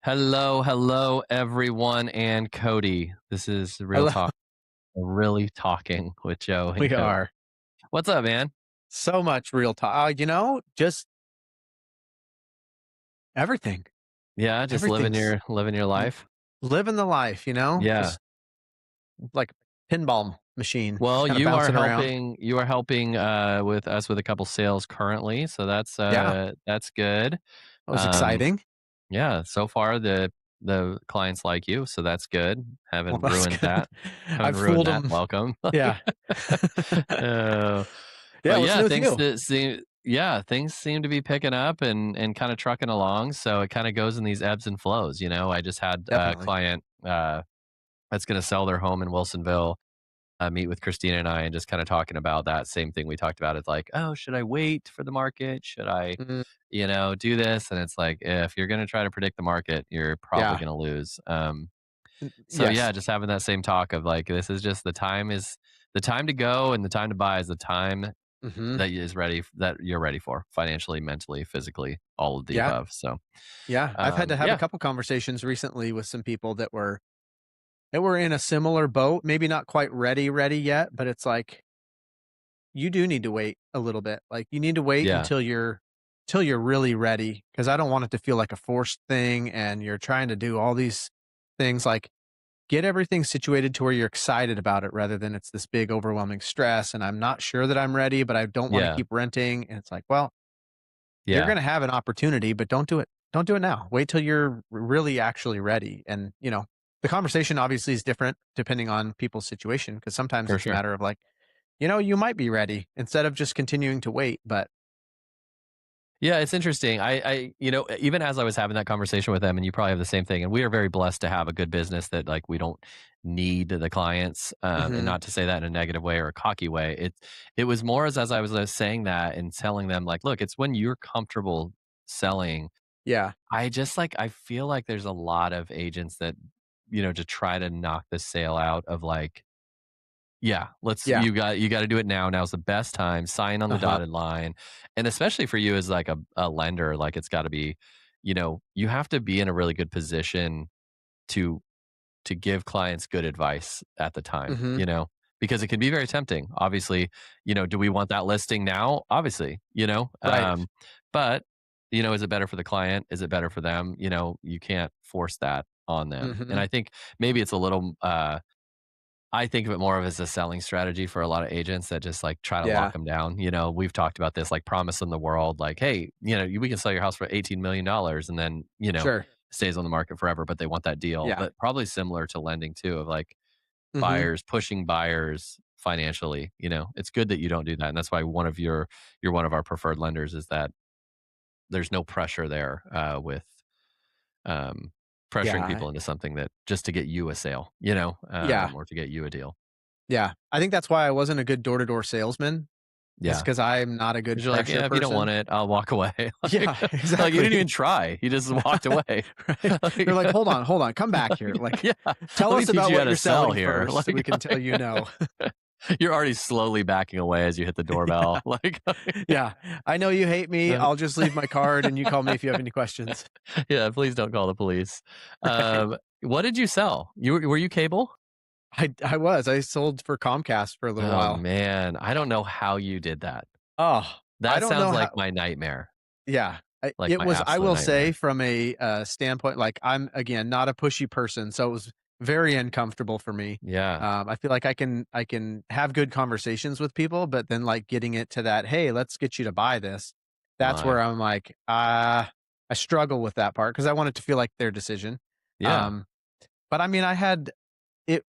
Hello, everyone, and Cody. This is Real Hello. Talk, really talking with Joe and We Cody. are. What's up, man? So much real talk. Just everything. Yeah, just living Everything's your l life. living the life, Yeah. just like a pinball machine, just Well, kinda you are bouncing around. helping. You are helping with us with a couple sales currently, so Yeah, that's good. that was Um, exciting. yeah. So far, the clients like you, so that's good. Well, Haven't that's ruined good. that. I Haven't ruined fooled that them. welcome. Yeah. uh, Yeah, But what's yeah, new with you? things seem to be picking up and kinda trucking along, so it kinda goes in these ebbs and flows, you know? I just had a Definitely. client, that's gonna sell their home in Wilsonville, meet with Christina and I and just kinda talking about that same thing we talked about. It's like, "Oh, should I wait for the market? Should I, Mhm. do this?" And it's like, if you're gonna try to predict the market, you're probably Yeah. gonna lose. So Yes. yeah, just having that same talk of like, this is just the time to go and the time to buy is the time Mhm. that you're ready for financially, mentally, physically, all of the Yeah. above. So, Yeah. I've had to have a yeah, couple conversations recently with some people that were in a similar boat, maybe not quite ready yet, but it's like you do need to wait a little bit. Like, you need to wait yeah, until you're really ready, because I don't want it to feel like a forced thing and you're trying to do all these things, like, get everything situated to where you're excited about it rather than it's this big overwhelming stress, and I'm not sure that I'm ready, but I don't wanna yeah, keep renting, and it's like, well, you're yeah, gonna have an opportunity, but don't do it. Don't do it now. Wait till you're really actually ready, and, the conversation obviously is different depending on people's situation, because sometimes for it's a sure. matter of, like, you might be ready instead of just continuing to wait, but Yeah, it's interesting. Even as I was having that conversation with them, and you probably have the same thing. And we are very blessed to have a good business that like we don't need the clients, and Mhm. not to say that in a negative way or a cocky way. It was more as I was saying that and telling them like, look, it's when you're comfortable selling. Yeah. I feel like there's a lot of agents that, to try to knock the sale out of like, yeah, Yeah. you gotta do it now. Now's the best time. Sign on the Uh-huh. dotted line. And especially for you as like a lender, like it's gotta be, you have to be in a really good position to give clients good advice at the time, Mhm. because it can be very tempting. Obviously, do we want that listing now? Obviously, Right. but is it better for the client? Is it better for them? You can't force that on them. And Mhm. I think maybe it's a little I think of it more of as a selling strategy for a lot of agents that just like try to lock Yeah. them down. We've talked about this, like promise them the world, like, hey, we can sell your house for $18 million, and then, Sure. stays on the market forever, but they want that deal. Yeah. But probably similar to lending too, of like Mhm. buyers pushing buyers financially. It's good that you don't do that. And that's why you're one of our preferred lenders, is that there's no pressure there, with um, pressuring Yeah. people into something that just to get you a sale, Yeah. or to get you a deal. Yeah. I think that's why I wasn't a good door-to-door salesman, is Yeah. because 'cause I'm not a 'Cause good you're like, pressure "Yeah, if you don't want person. it, I'll walk away." Like Yeah, like, you didn't even exactly. try. You just walked away. Right? You're Like like, hold on, come back here." Like, yeah, "Tell let me us teach about you how what to you're sell selling here. first so we can tell you no." You're already slowly backing away as you hit the Yeah. doorbell. Like, Yeah. "I know you hate me. uh, I'll just leave my card and you call me if you have any questions." yeah, please don't call the police. Right. What did you sell? Were you cable? I sold for Comcast for a little Oh, while. man, I don't know how you did that. Oh, I That don't sounds know like how. my nightmare, Yeah, like it my was, I absolute will say, nightmare. from a, standpoint, like, I'm, again, not a pushy person, so it was very uncomfortable for me. Yeah, I feel like I can have good conversations with people, but then, like, getting it to that, "Hey, let's get you to buy this," that's where my I'm like, I struggle with that part because I want it to feel like their decision. yeah. Um, but I mean, I had it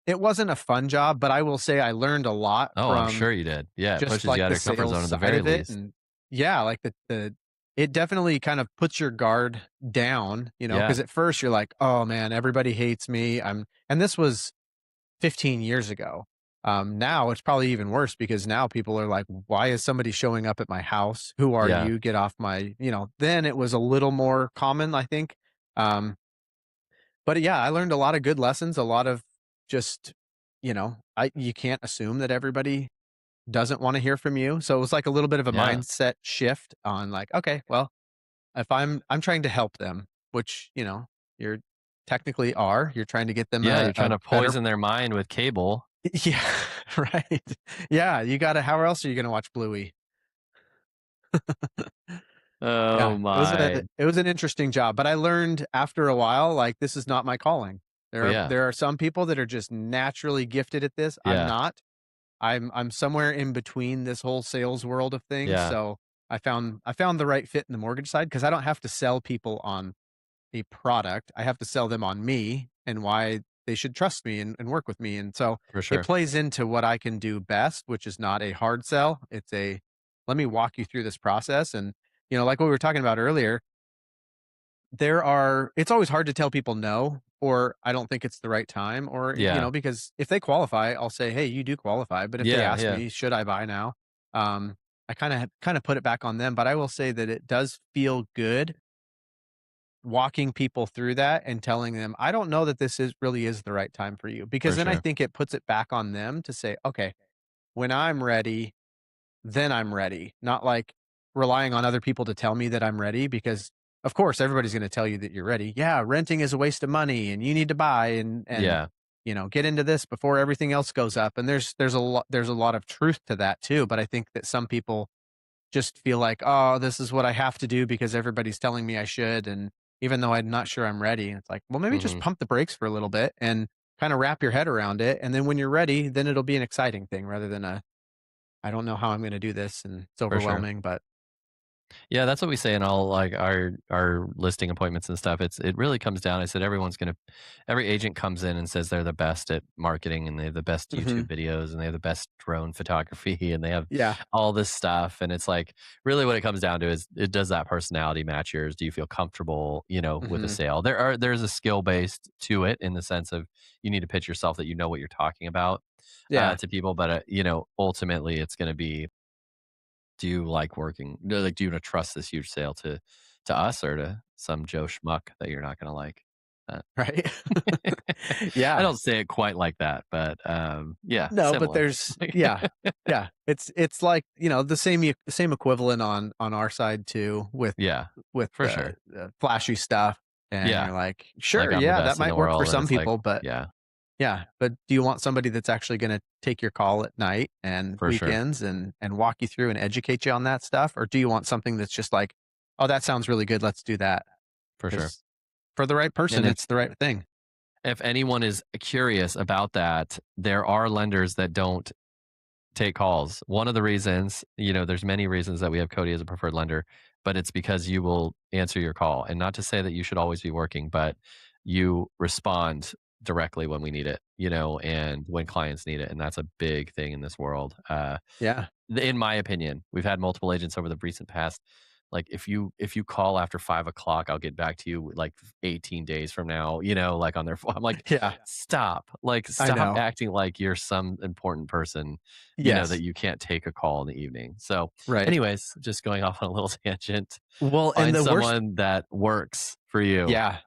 it wasn't a fun job, but I will say I learned a lot Oh, I'm from sure you did. Yeah, it just, pushes you like, out of the your comfort sales zone at the side very of it, least. and yeah, like, the it definitely kind of puts your guard down, Yeah. because at first you're like, "Oh, man, everybody hates me, I'm," and this was 15 years ago. Now it's probably even worse because now people are like, "Why is somebody showing up at my house? Who are Yeah. you? Get off my," then it was a little more common, I think. Um, but yeah, I learned a lot of good lessons, a lot of just, I you can't assume that everybody doesn't wanna hear from you. So it was like a little bit of a Yeah. mindset shift on like, "Okay, well, if I'm trying to help them." which, you're technically are. You're trying to get them Yeah, you're a trying to better. poison their mind with cable. Yeah, right. Yeah, you gotta how else are you gonna watch Bluey? Oh Yeah, my. it was an interesting job, but I learned after a while, like, this is not my calling. Well, yeah. There are some people that are just naturally gifted at this. I'm Yeah. not. I'm somewhere in between this whole sales world of things, Yeah. so I found the right fit in the mortgage side because I don't have to sell people on a product. I have to sell them on me and why they should trust me and work with me. And so For it sure. plays into what I can do best, which is not a hard sell. It's a let me walk you through this process. And, like what we were talking about earlier, it's always hard to tell people no, or I don't think it's the right time, or, Yeah. because if they qualify, I'll say, hey, you do qualify. But if they Yeah, ask yeah. me, should I buy now? I kind of put it back on them. But I will say that it does feel good walking people through that and telling them, "I don't know that this is really is the right time for you." Because For then I sure. think it puts it back on them to say, "Okay, when I'm ready, then I'm ready." Not like relying on other people to tell me that I'm ready because of course everybody's going to tell you that you're ready. Yeah, renting is a waste of money and you need to buy and Yeah. get into this before everything else goes up. And there's a lot of truth to that too, but I think that some people just feel like, "Oh, this is what I have to do because everybody's telling me I should," and even though I'm not sure I'm ready, it's like, well, maybe just Mhm. pump the brakes for a little bit and kinda wrap your head around it, and then when you're ready, then it'll be an exciting thing rather than "I don't know how I'm gonna do this, and it's For sure. overwhelming," but Yeah, that's what we say in all like our listing appointments and stuff. It really comes down. I said every agent comes in and says they're the best at marketing and they have the best YouTube Mhm. videos and they have the best drone photography and they have Yeah. all this stuff. And it's like really what it comes down to is it does that personality match yours? Do you feel comfortable, with a Mhm. sale? There's a skill based to it in the sense of you need to pitch yourself that you know what you're talking about Yeah. to people, but ultimately it's going to be do you like working no, like, do you wanna trust this huge sale to us or to some Joe Schmuck that you're not gonna like? Uh, Right? I Yeah. don't say it quite like that, but, yeah, No, but similar. there's yeah. Yeah. It's like, the same equivalent on our side too Yeah, with for sure. the flashy stuff, and Yeah, you're like, like, "Sure, I'm the yeah, that best in might the work for world, and some it's like people," but yeah, yeah, but do you want somebody that's actually gonna take your call at night and for sure, weekends and walk you through and educate you on that stuff? Or do you want something that's just like, "Oh, that sounds really good, let's do that." for sure. Because for the right And person, it's the right thing. if anyone is curious about that, there are lenders that don't take calls. One of the reasons, there's many reasons that we have Cody as a preferred lender, but it's because you will answer your call. And not to say that you should always be working, but you respond directly when we need it, and when clients need it. And that's a big thing in this world. Yeah. In my opinion, we've had multiple agents over the recent past. Like if you call after 5 o'clock, I'll get back to you like 18 days from now. Like on their phone. I'm like, Yeah, stop! Like I stop know. acting like you're some important person. That Yes, you can't take a call in the evening. So, right. anyways, just going off on a little tangent. Well, and Find the worst someone that works for you. yeah.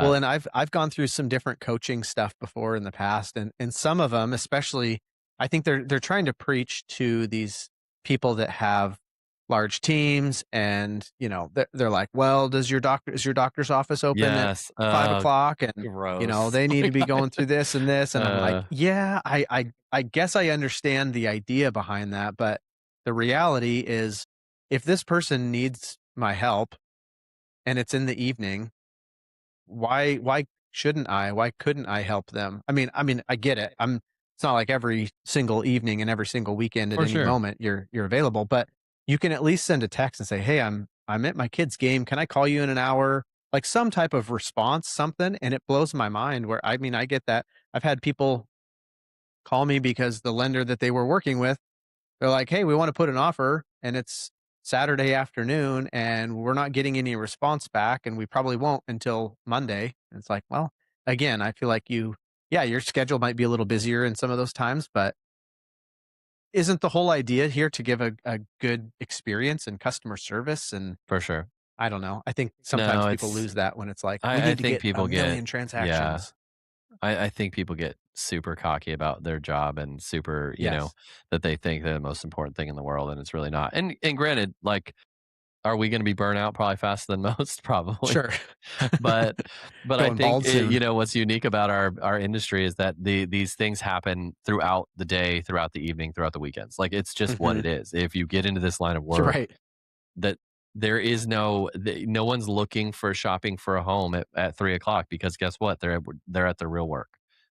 Well, But and I've gone through some different coaching stuff before in the past, and some of them, especially, I think they're trying to preach to these people that have large teams, and they're like, well, is your doctor's office open at yes, 5 o'clock? And gross. they need to Like, be going through this and this, and I'm like, uh, yeah, I guess I understand the idea behind that, but the reality is, if this person needs my help and it's in the evening, why shouldn't I? Why couldn't I help them? I mean, I get it. It's not like every single evening and every single weekend at for any sure, moment you're available, but you can at least send a text and say, "Hey, I'm at my kid's game. Can I call you in an hour?" Like some type of response, something, and it blows my mind where I get that. I've had people call me because the lender that they were working with, they're like, "Hey, we want to put an offer," and it's Saturday afternoon, and we're not getting any response back, and we probably won't until Monday. And it's like, well, again, I feel like yeah, your schedule might be a little busier in some of those times, but isn't the whole idea here to give a good experience and customer service? And for sure. I don't know. I think sometimes No, people lose that when it's like, we I need to think get a people get million yeah. transactions. I think people get super cocky about their job and super, Yes. that they think they're the most important thing in the world and it's really not. And granted, like Are we gonna be burnt out probably faster than most? Probably. Sure. But I Going think, bald soon. what's unique about our industry is that these things happen throughout the day, throughout the evening, throughout the weekends. Like, it's just what Mhm. it is. If you get into this line of You're work, right. that there is no one's looking for shopping for a home at 3 o'clock, because guess what? They're at their real work.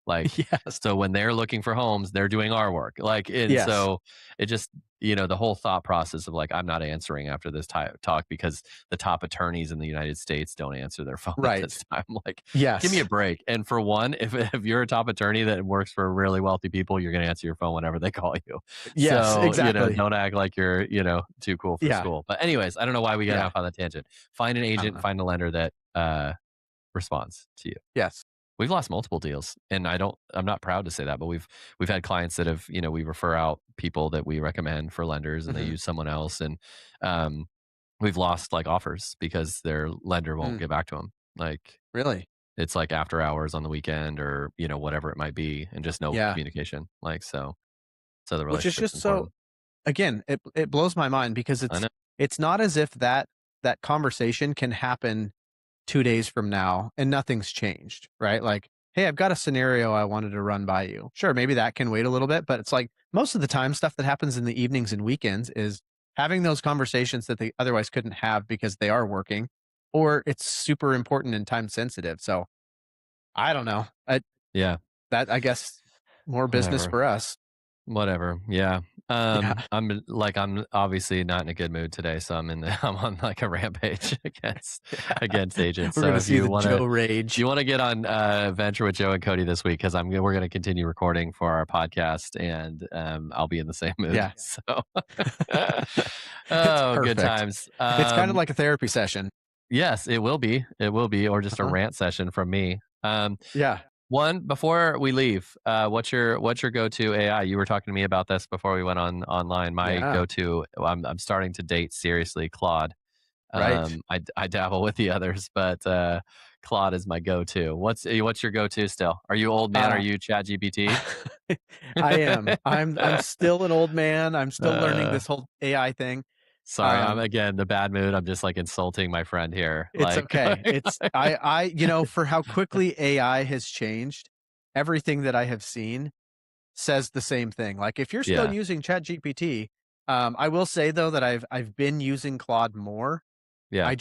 Like, Yes. so when they're looking for homes, they're doing our work. Like, and Yes. so it just, the whole thought process of like, I'm not answering after this talk because the top attorneys in the United States don't answer their phone at Right. this time. Like, give me a Yes. break. And for one, if you're a top attorney that works for really wealthy people, you're going to answer your phone whenever they call you. Yes, So, exactly. don't act like you're, too cool for Yeah. school. But anyways, I don't know why we got Yeah. off on that tangent. Find an I don't agent, know. find a lender that responds to you. Yes. We've lost multiple deals, and I'm not proud to say that, but we've had clients that have, we refer out people that we recommend for lenders and they Mhm. use someone else, and um we've lost like offers because their lender won't Mm, get back to them. Like, really? it's like after hours on the weekend, or, whatever it might be, and just no Yeah. communication. Like, so the Which is relationship's just so important. again, it blows my mind because I know. it's not as if that conversation can happen 2 days from now and nothing's changed, right? Like, "Hey, I've got a scenario I wanted to run by you." Sure, maybe that can wait a little bit, but it's like most of the time stuff that happens in the evenings and weekends is having those conversations that they otherwise couldn't have because they are working, or it's super important and time sensitive. So, I don't know. Yeah. I guess more business Whatever. for us. Whatever. Yeah. Yeah. I'm obviously not in a good mood today, so I'm on like a rampage against agents. We're So gonna if see you the wanna Joe if rage. you wanna get on Venture with Joe and Cody this week, because we're gonna continue recording for our podcast, and I'll be in the same mood. Yeah. So It's oh, good perfect. times. It's kind of like a therapy session. Yes, it will be. It will be, or just a Uh-huh. rant session from me. Yeah. One before we leave, what's your go-to AI? You were talking to me about this before we went online. My Yeah. go-to, I'm starting to date seriously Claude. Right. I dabble with the others, but Claude is my go-to. What's your go-to still? Are you old man? Are Uh, you ChatGPT? I am. I'm still an old man. I'm still learning uh, this whole AI thing. sorry, I'm Um, again the bad mood. I'm just like insulting my friend here. it's Like, okay. It's for how quickly AI has changed, everything that I have seen says the same thing. Like if you're still yeah, using ChatGPT, I will say though that I've been using Claude more. yeah,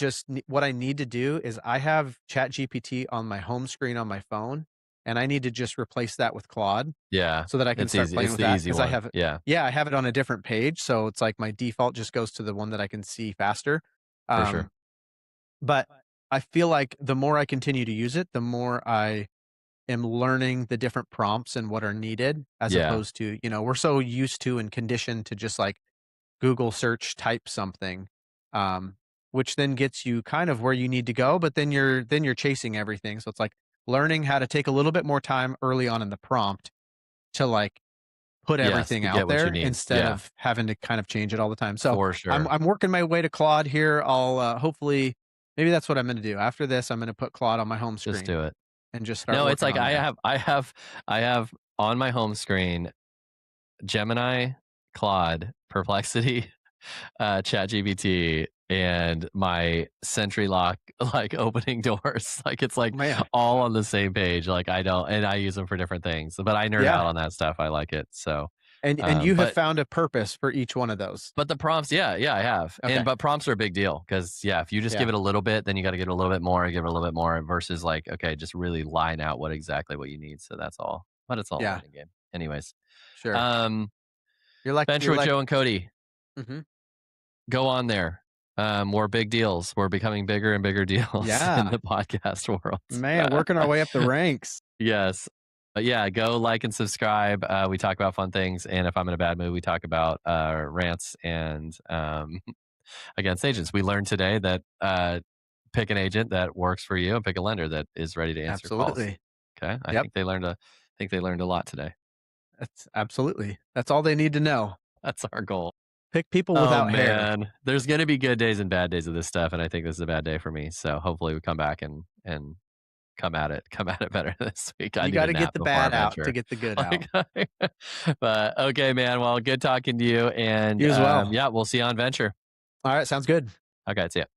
What I need to do is I have ChatGPT on my home screen on my phone, and I need to just replace that with Claude yeah. so that I can It's start easy. playing It's with the that easy because I one. have it. Yeah, Yeah, I have it on a different page, so it's like my default just goes to the one that I can see faster. for Um, sure. but I feel like the more I continue to use it, the more I am learning the different prompts and what are needed as Yeah, opposed to, we're so used to and conditioned to just like Google search type something, um, which then gets you kind of where you need to go, but then you're chasing everything. So it's like learning how to take a little bit more time early on in the prompt to like put yes, everything to out get what you there need. instead Yeah, of having to kind of change it all the time. So for I'm sure. I'm working my way to Claude here. I'll hopefully maybe that's what I'm going to do. After this, I'm going to put Claude on my home Just screen do it. and just start No, it's working like on there. I have on my home screen Gemini, Claude, Perplexity, ChatGPT, and my Sentry Lock, like, opening doors. Like, it's, like, Man, all on the same page. Like, I use them for different things, but I nerd out yeah. on that stuff. I like it. So, And you have but found a purpose for each one of those. the prompts, yeah, yeah, I have. Okay. But prompts are a big deal because, yeah, if you just give Yeah. it a little bit, then you gotta give it a little bit more, give it a little bit more versus, like, okay, just really line out what you need. So that's all. But it's all a Yeah. learning game. Anyways, Sure. um, Venture You're with like Joe and Cody. Mhm. Go on there. More big deals. We're becoming bigger and bigger deals in Yeah. the podcast Man, world. working our way up the ranks. Yes. But yeah, go like and subscribe. We talk about fun things, and if I'm in a bad mood, we talk about rants and against agents. We learned today that pick an agent that works for you and pick a lender that is ready to answer calls. Absolutely. Okay, Yep. I think they learned a lot today. That's all they need to know. That's our goal. Pick people Oh without hair. man, there's gonna be good days and bad days of this stuff, and I think this is a bad day for me. So hopefully we come back and come at it better this week. I You need a gotta get nap the before our bad out to venture. get the good out. Like, but okay, man. Well, good talking to you, and You as well. yeah, we'll see you on venture. Alright, sounds good. Okay, see ya.